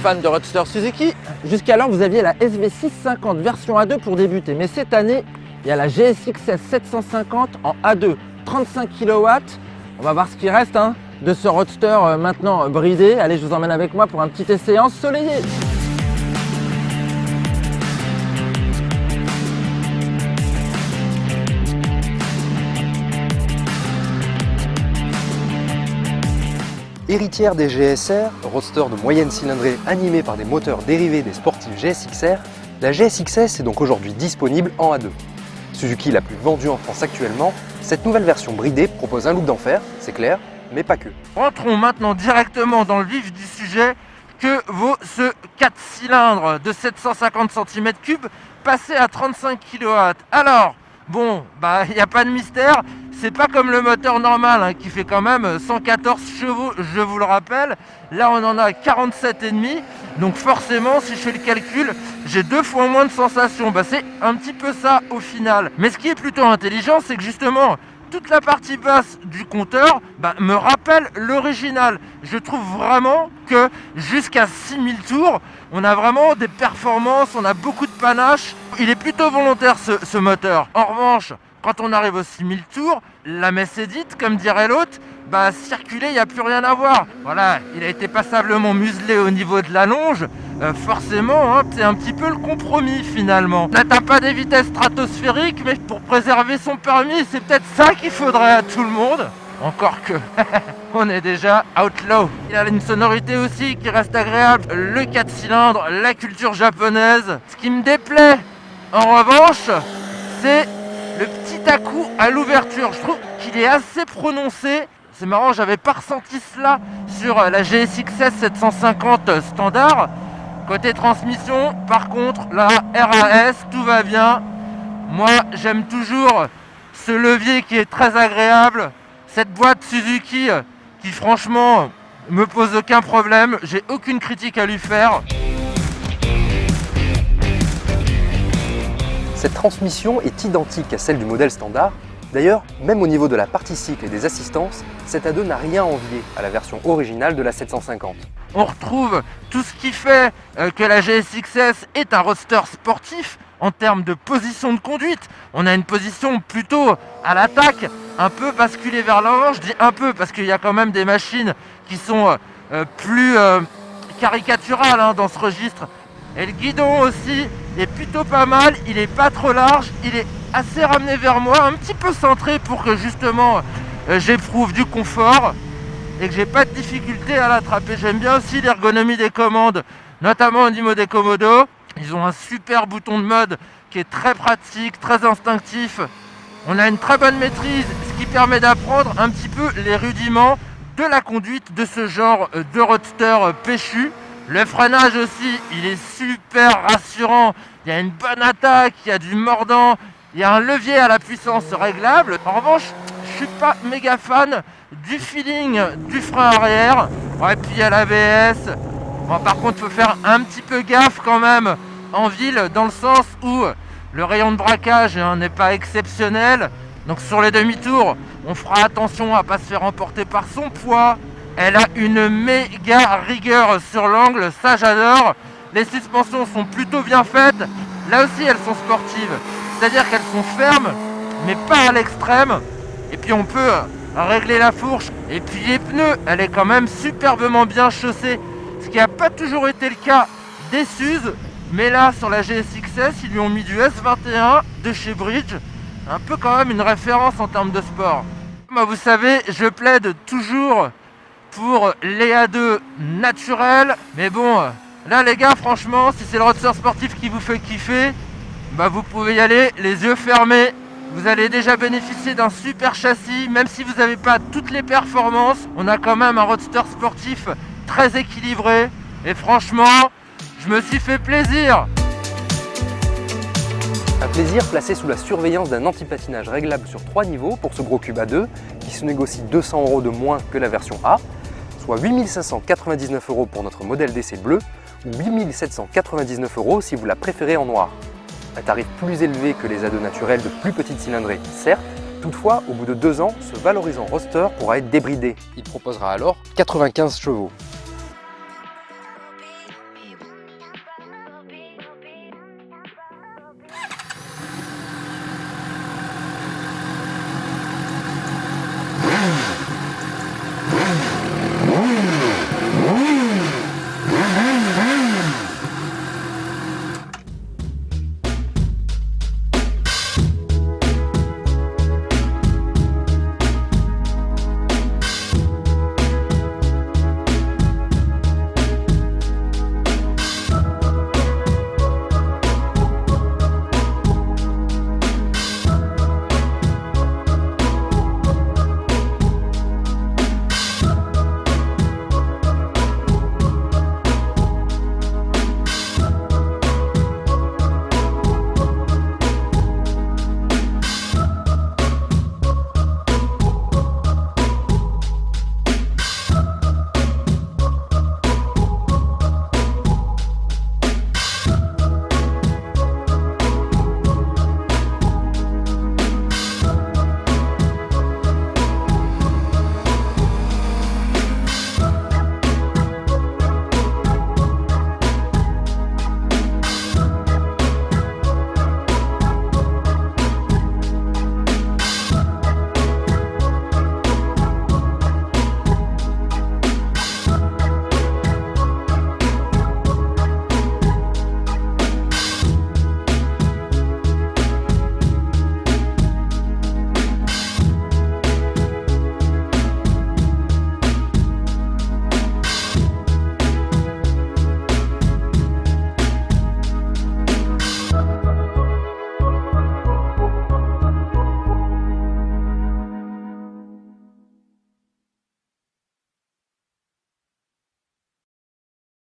fans de roadster Suzuki, jusqu'alors vous aviez la SV650 version A2 pour débuter, mais cette année il y a la GSX-S 750 en A2 35 kW. On va voir ce qui reste de ce roadster maintenant bridé. Allez, je vous emmène avec moi pour un petit essai ensoleillé. Héritière des GSR, roadster de moyenne cylindrée animé par des moteurs dérivés des sportifs GSX-R, la GSX-S est donc aujourd'hui disponible en A2. Suzuki la plus vendue en France actuellement, cette nouvelle version bridée propose un look d'enfer, c'est clair, mais pas que. Rentrons maintenant directement dans le vif du sujet. Que vaut ce 4 cylindres de 750 cm3 passé à 35 kW? Alors, bon, il n'y a pas de mystère, c'est pas comme le moteur normal qui fait quand même 114 chevaux, je vous le rappelle. Là, on en a 47,5, donc forcément, si je fais le calcul, j'ai 2 fois moins de sensations. C'est un petit peu ça au final. Mais ce qui est plutôt intelligent, c'est que justement, toute la partie basse du compteur me rappelle l'original. Je trouve vraiment que jusqu'à 6000 tours, on a vraiment des performances, on a beaucoup de panache. Il est plutôt volontaire ce moteur. En revanche, quand on arrive aux 6000 tours, la messe est dite, comme dirait l'autre, circuler, il n'y a plus rien à voir. Voilà, il a été passablement muselé au niveau de la longe. Forcément, c'est un petit peu le compromis finalement. On n'atteint pas des vitesses stratosphériques, mais pour préserver son permis, c'est peut-être ça qu'il faudrait à tout le monde. Encore que, on est déjà outlaw. Il a une sonorité aussi qui reste agréable. Le 4 cylindres, la culture japonaise. Ce qui me déplaît, en revanche, c'est le petit à-coup à l'ouverture. Je trouve qu'il est assez prononcé. C'est marrant, j'avais pas ressenti cela sur la GSX-S 750 standard. Côté transmission, par contre, la RAS, tout va bien. Moi, j'aime toujours ce levier qui est très agréable. Cette boîte Suzuki qui, franchement, me pose aucun problème. J'ai aucune critique à lui faire. Cette transmission est identique à celle du modèle standard. D'ailleurs, même au niveau de la partie cycle et des assistances, cette A2 n'a rien envié à la version originale de la 750. On retrouve tout ce qui fait que la GSX-S est un roadster sportif en termes de position de conduite. On a une position plutôt à l'attaque, un peu basculée vers l'avant. Je dis un peu parce qu'il y a quand même des machines qui sont plus caricaturales dans ce registre. Et le guidon aussi est plutôt pas mal, il est pas trop large, il est assez ramené vers moi, un petit peu centré pour que justement j'éprouve du confort et que j'ai pas de difficulté à l'attraper. J'aime bien aussi l'ergonomie des commandes, notamment au niveau des commodos. Ils ont un super bouton de mode qui est très pratique, très instinctif. On a une très bonne maîtrise, ce qui permet d'apprendre un petit peu les rudiments de la conduite de ce genre de roadster péchu. Le freinage aussi, il est super rassurant. Il y a une bonne attaque, il y a du mordant, il y a un levier à la puissance réglable. En revanche, je suis pas méga fan du feeling du frein arrière. Et puis il y a l'ABS. Par contre, il faut faire un petit peu gaffe quand même en ville, dans le sens où le rayon de braquage n'est pas exceptionnel. Donc sur les demi-tours, on fera attention à ne pas se faire emporter par son poids. Elle a une méga rigueur sur l'angle, ça j'adore. Les suspensions sont plutôt bien faites. Là aussi, elles sont sportives. C'est-à-dire qu'elles sont fermes, mais pas à l'extrême. Et puis on peut régler la fourche. Et puis les pneus, elle est quand même superbement bien chaussée. Ce qui n'a pas toujours été le cas des Suze. Mais là, sur la GSX-S, ils lui ont mis du S21 de chez Bridge. Un peu quand même une référence en termes de sport. Moi, vous savez, je plaide toujours pour les A2 naturels. Mais bon, là les gars, franchement, si c'est le roadster sportif qui vous fait kiffer, vous pouvez y aller les yeux fermés. Vous allez déjà bénéficier d'un super châssis, même si vous n'avez pas toutes les performances. On a quand même un roadster sportif très équilibré. Et franchement, je me suis fait plaisir. Un plaisir placé sous la surveillance d'un anti-patinage réglable sur 3 niveaux pour ce gros cube A2 qui se négocie 200 € de moins que la version A, soit 8 599 € pour notre modèle d'essai bleu ou 8 799 € si vous la préférez en noir. Un tarif plus élevé que les A2 naturels de plus petite cylindrée, certes. Toutefois, au bout de 2 ans, ce valorisant roadster pourra être débridé. Il proposera alors 95 chevaux.